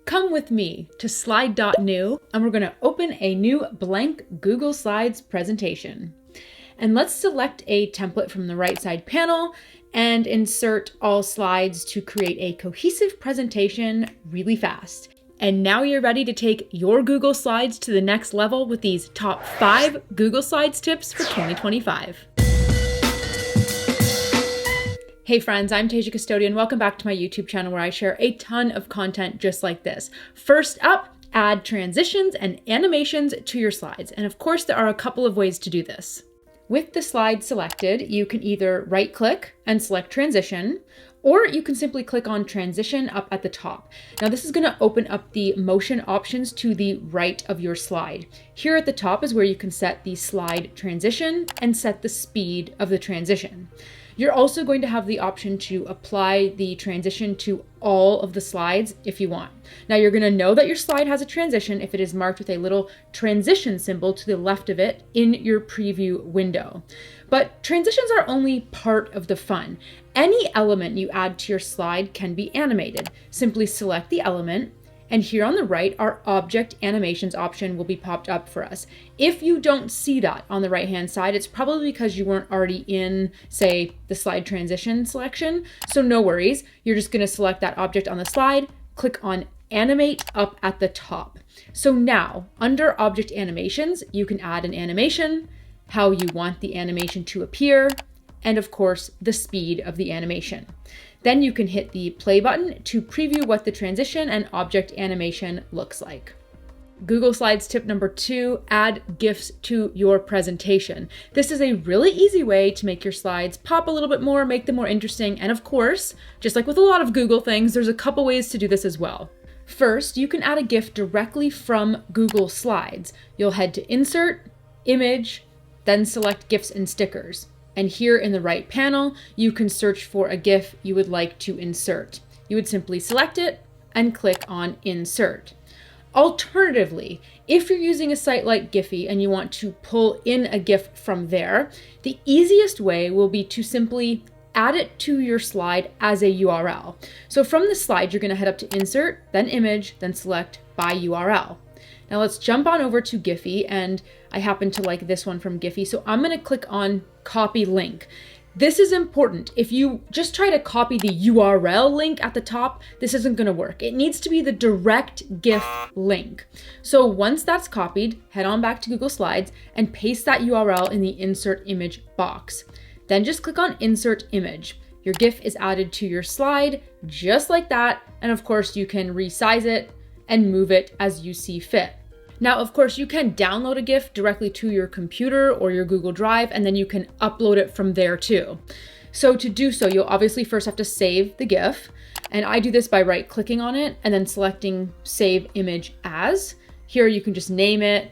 Come with me to slide.new and we're going to open a new blank Google Slides presentation. And let's select a template from the right side panel and insert all slides to create a cohesive presentation really fast. And now you're ready to take your Google Slides to the next level with these top 5 Google Slides tips for 2025. Hey friends, I'm Tasia Custode and welcome back to my YouTube channel where I share a ton of content just like this. First up, add transitions and animations to your slides. And of course, there are a couple of ways to do this. With the slide selected, you can either right-click and select transition, or you can simply click on transition up at the top. Now this is going to open up the motion options to the right of your slide. Here at the top is where you can set the slide transition and set the speed of the transition. You're also going to have the option to apply the transition to all of the slides if you want. Now you're going to know that your slide has a transition if it is marked with a little transition symbol to the left of it in your preview window. But transitions are only part of the fun. Any element you add to your slide can be animated. Simply select the element, and here on the right, our object animations option will be popped up for us. If you don't see that on the right-hand side, it's probably because you weren't already in, say, the slide transition selection. So no worries. You're just going to select that object on the slide, click on animate up at the top. So now under object animations, you can add an animation, how you want the animation to appear, and of course, the speed of the animation. Then you can hit the play button to preview what the transition and object animation looks like. Google Slides tip number 2, add GIFs to your presentation. This is a really easy way to make your slides pop a little bit more, make them more interesting. And of course, just like with a lot of Google things, there's a couple ways to do this as well. First, you can add a GIF directly from Google Slides. You'll head to Insert, Image, then select GIFs and Stickers. And here in the right panel, you can search for a GIF you would like to insert. You would simply select it and click on Insert. Alternatively, if you're using a site like Giphy and you want to pull in a GIF from there, the easiest way will be to simply add it to your slide as a URL. So from the slide, you're going to head up to Insert, then Image, then select By URL. Now let's jump on over to Giphy, and I happen to like this one from Giphy, so I'm going to click on Copy Link. This is important. If you just try to copy the URL link at the top, this isn't going to work. It needs to be the direct GIF link. So once that's copied, head on back to Google Slides and paste that URL in the Insert Image box. Then just click on Insert Image. Your GIF is added to your slide just like that, and of course you can resize it and move it as you see fit. Now, of course, you can download a GIF directly to your computer or your Google Drive, and then you can upload it from there too. So to do so, you'll obviously first have to save the GIF. And I do this by right-clicking on it and then selecting Save Image As. Here you can just name it,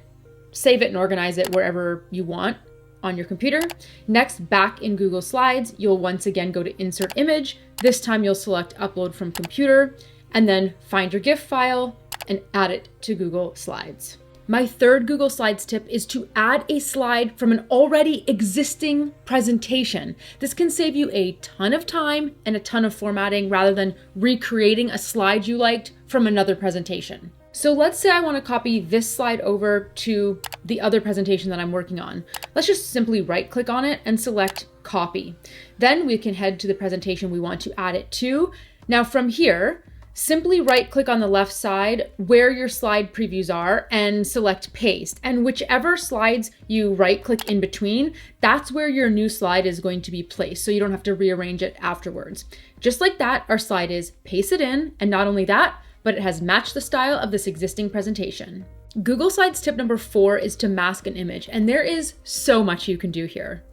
save it and organize it wherever you want on your computer. Next, back in Google Slides, you'll once again go to Insert Image. This time you'll select Upload from Computer, and then find your GIF file and add it to Google Slides. My third Google Slides tip is to add a slide from an already existing presentation. This can save you a ton of time and a ton of formatting rather than recreating a slide you liked from another presentation. So let's say I want to copy this slide over to the other presentation that I'm working on. Let's just simply right-click on it and select Copy. Then we can head to the presentation we want to add it to. Now from here, simply right-click on the left side where your slide previews are and select Paste. And whichever slides you right-click in between, that's where your new slide is going to be placed, so you don't have to rearrange it afterwards. Just like that, our slide is pasted in, and not only that, but it has matched the style of this existing presentation. Google Slides tip number 4 is to mask an image, and there is so much you can do here.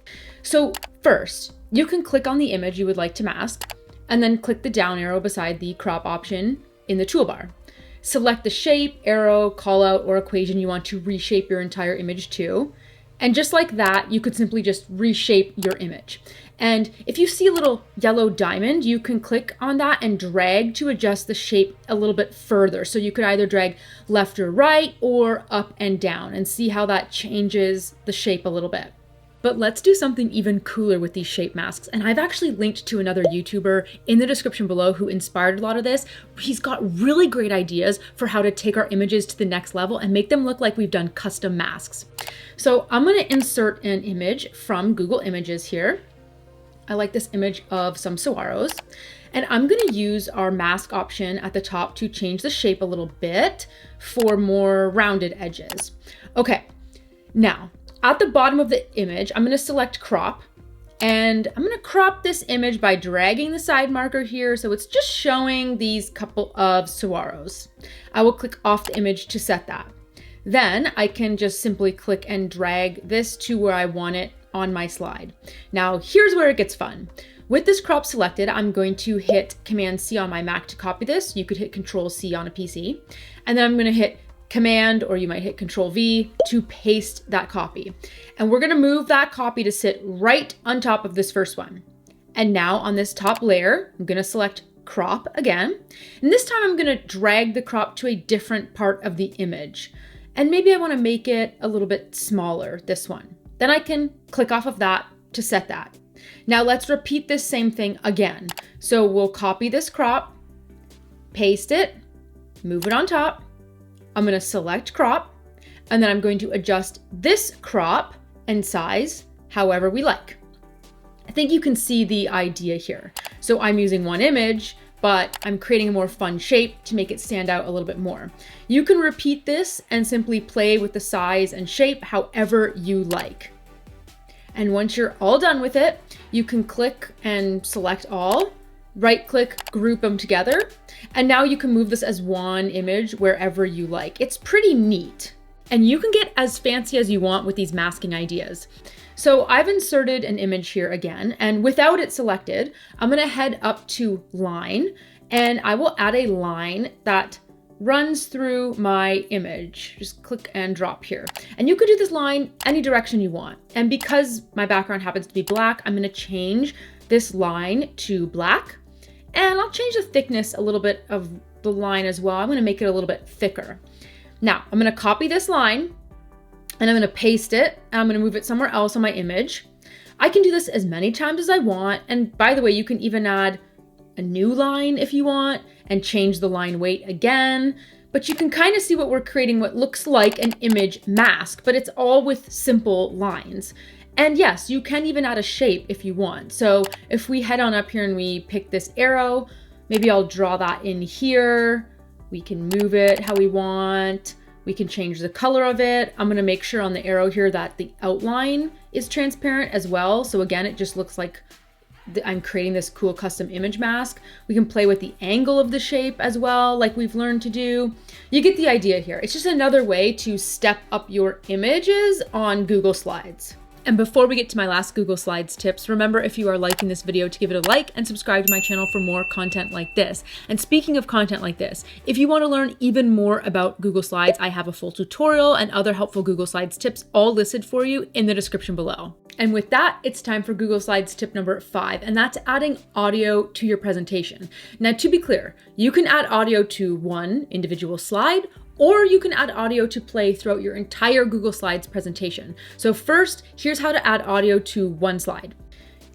So first, you can click on the image you would like to mask, and then click the down arrow beside the crop option in the toolbar. Select the shape, arrow, callout, or equation you want to reshape your entire image to. And just like that, you could simply just reshape your image. And if you see a little yellow diamond, you can click on that and drag to adjust the shape a little bit further. So you could either drag left or right or up and down and see how that changes the shape a little bit. But let's do something even cooler with these shape masks. And I've actually linked to another YouTuber in the description below who inspired a lot of this. He's got really great ideas for how to take our images to the next level and make them look like we've done custom masks. So I'm going to insert an image from Google Images here. I like this image of some saguaros. And I'm going to use our mask option at the top to change the shape a little bit for more rounded edges. Okay, now at the bottom of the image, I'm going to select crop, and I'm going to crop this image by dragging the side marker here so it's just showing these couple of saguaros. I will click off the image to set that. Then I can just simply click and drag this to where I want it on my slide. Now here's where it gets fun. With this crop selected, I'm going to hit Command C on my Mac to copy this. You could hit Control C on a PC. And then I'm going to hit Command, or you might hit Control V to paste that copy. And we're going to move that copy to sit right on top of this first one. And now on this top layer, I'm going to select crop again. And this time I'm going to drag the crop to a different part of the image. And maybe I want to make it a little bit smaller, this one. Then I can click off of that to set that. Now let's repeat this same thing again. So we'll copy this crop, paste it, move it on top. I'm going to select crop, and then I'm going to adjust this crop and size however we like. I think you can see the idea here. So I'm using one image, but I'm creating a more fun shape to make it stand out a little bit more. You can repeat this and simply play with the size and shape however you like. And once you're all done with it, you can click and select all, right click, group them together. And now you can move this as one image wherever you like. It's pretty neat. And you can get as fancy as you want with these masking ideas. So I've inserted an image here again, and without it selected, I'm gonna head up to line, and I will add a line that runs through my image. Just click and drop here. And you could do this line any direction you want. And because my background happens to be black, I'm gonna change this line to black. And I'll change the thickness a little bit of the line as well. I'm gonna make it a little bit thicker. Now, I'm gonna copy this line and I'm gonna paste it. And I'm gonna move it somewhere else on my image. I can do this as many times as I want. And by the way, you can even add a new line if you want and change the line weight again. But you can kind of see what we're creating, what looks like an image mask, but it's all with simple lines. And yes, you can even add a shape if you want. So if we head on up here and we pick this arrow, maybe I'll draw that in here. We can move it how we want. We can change the color of it. I'm gonna make sure on the arrow here that the outline is transparent as well. So again, it just looks like I'm creating this cool custom image mask. We can play with the angle of the shape as well, like we've learned to do. You get the idea here. It's just another way to step up your images on Google Slides. And before we get to my last Google Slides tips, remember if you are liking this video to give it a like and subscribe to my channel for more content like this. And speaking of content like this, if you want to learn even more about Google Slides, I have a full tutorial and other helpful Google Slides tips all listed for you in the description below. And with that, it's time for Google Slides tip number 5, and that's adding audio to your presentation. Now, to be clear, you can add audio to one individual slide, or you can add audio to play throughout your entire Google Slides presentation. So first, here's how to add audio to one slide.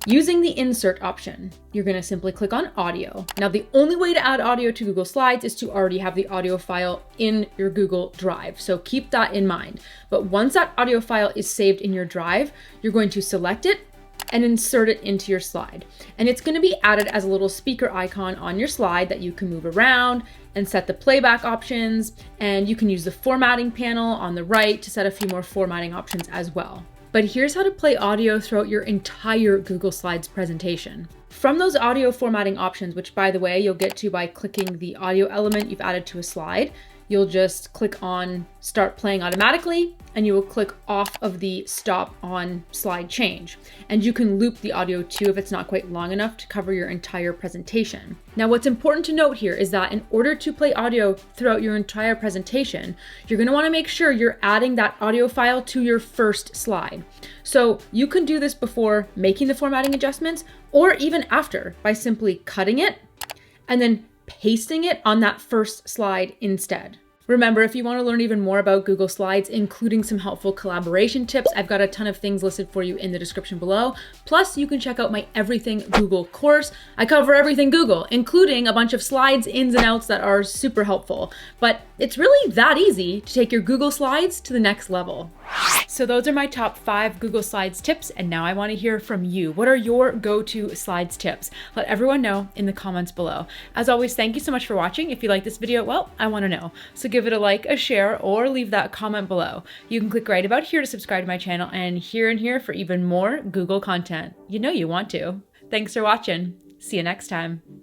Using the insert option, you're gonna simply click on audio. Now, the only way to add audio to Google Slides is to already have the audio file in your Google Drive. So keep that in mind. But once that audio file is saved in your Drive, you're going to select it and insert it into your slide. And it's gonna be added as a little speaker icon on your slide that you can move around and set the playback options. And you can use the formatting panel on the right to set a few more formatting options as well. But here's how to play audio throughout your entire Google Slides presentation. From those audio formatting options, which by the way, you'll get to by clicking the audio element you've added to a slide, you'll just click on Start Playing Automatically, and you will click off of the Stop on Slide Change. And you can loop the audio too if it's not quite long enough to cover your entire presentation. Now, what's important to note here is that in order to play audio throughout your entire presentation, you're gonna wanna make sure you're adding that audio file to your first slide. So you can do this before making the formatting adjustments, or even after by simply cutting it and then pasting it on that first slide instead. Remember, if you want to learn even more about Google Slides, including some helpful collaboration tips, I've got a ton of things listed for you in the description below. Plus, you can check out my Everything Google course. I cover everything Google, including a bunch of slides, ins and outs that are super helpful. But it's really that easy to take your Google Slides to the next level. So those are my top 5 Google Slides tips, and now I want to hear from you. What are your go-to slides tips? Let everyone know in the comments below. As always, thank you so much for watching. If you like this video, well, I want to know. So give it a like, a share, or leave that comment below. You can click right about here to subscribe to my channel, and here for even more Google content. You know you want to. Thanks for watching. See you next time.